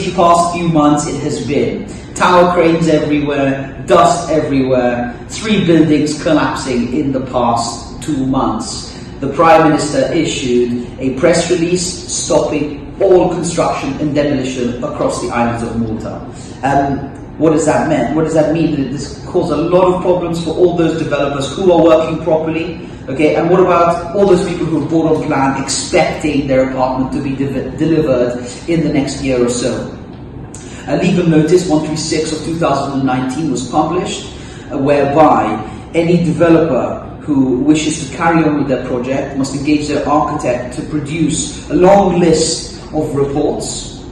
literally past few months it has been tower cranes everywhere, dust everywhere, 3 buildings collapsing in the past 2 months. The Prime Minister issued a press release stopping all construction and demolition across the islands of Malta. What does that mean? What does that mean? This caused a lot of problems for all those developers who are working properly. Okay, and what about all those people who bought on plan expecting their apartment to be delivered in the next year or so? A legal notice 136 of 2019 was published, whereby any developer who wishes to carry on with their project must engage their architect to produce a long list of reports,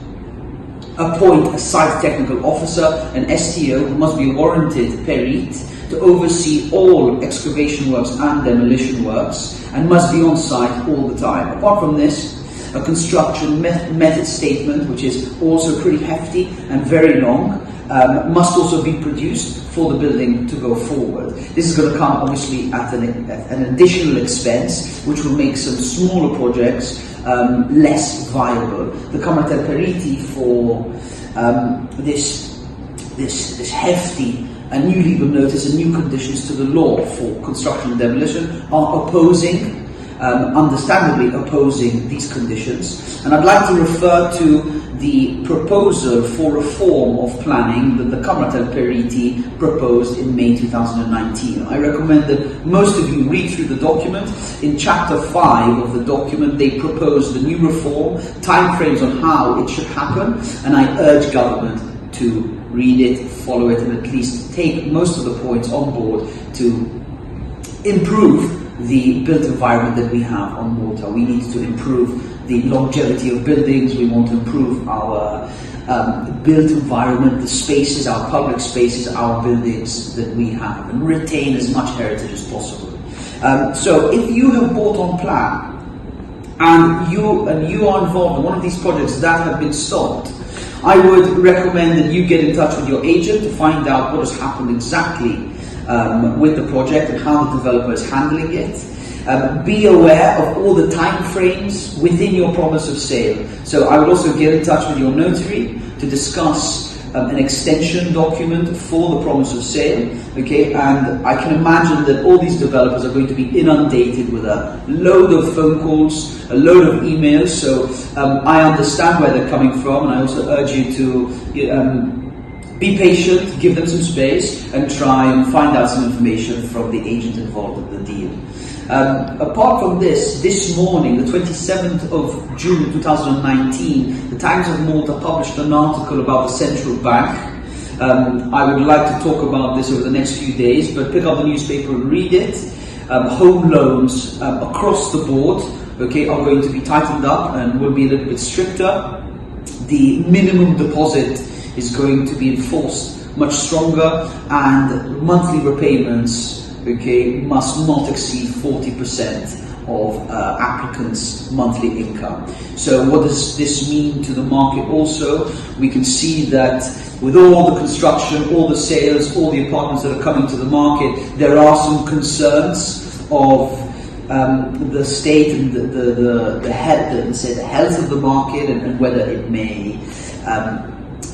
appoint a site technical officer, an STO who must be a warranted perite to oversee all excavation works and demolition works, and must be on site all the time. Apart from this, a construction method statement, which is also pretty hefty and very long, must also be produced for the building to go forward. This is going to come obviously at an additional expense, which will make some smaller projects less viable. The Camera Periti for this hefty a new legal notice and new conditions to the law for construction and demolition are opposing, understandably opposing these conditions. And I'd like to refer to the proposal for reform of planning that the Camera Periti proposed in May 2019. I recommend that most of you read through the document. In chapter 5 of the document, they propose the new reform, timeframes on how it should happen, and I urge government to read it, follow it, and at least take most of the points on board to improve the built environment that we have on Malta. We need to improve the longevity of buildings. We want to improve our built environment, the spaces, our public spaces, our buildings that we have, and retain as much heritage as possible. So if you have bought on plan and you are involved in one of these projects that have been stopped, I would recommend that you get in touch with your agent to find out what has happened exactly with the project and how the developer is handling it. Be aware of all the time frames within your promise of sale. So I would also get in touch with your notary to discuss an extension document for the promise of sale. Okay, and I can imagine that all these developers are going to be inundated with a load of phone calls, a load of emails. So I understand where they're coming from, and I also urge you to be patient, give them some space, and try and find out some information from the agent involved in the deal. Apart from this morning, the 27th of June 2019, the Times of Malta published an article about the central bank. I would like to talk about this over the next few days, but pick up the newspaper and read it. Home loans across the board, okay, are going to be tightened up and will be a little bit stricter. The minimum deposit is going to be enforced much stronger, and monthly repayments, okay, must not exceed 40% of applicants' monthly income. So what does this mean to the market also? We can see that with all the construction, all the sales, all the apartments that are coming to the market, there are some concerns of the state and the health of the market, and whether it may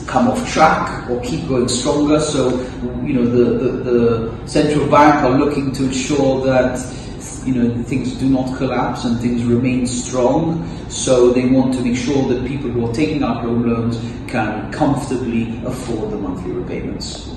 come off track or keep going stronger. So, you know, the central bank are looking to ensure that, you know, things do not collapse and things remain strong. So they want to make sure that people who are taking out home loans can comfortably afford the monthly repayments.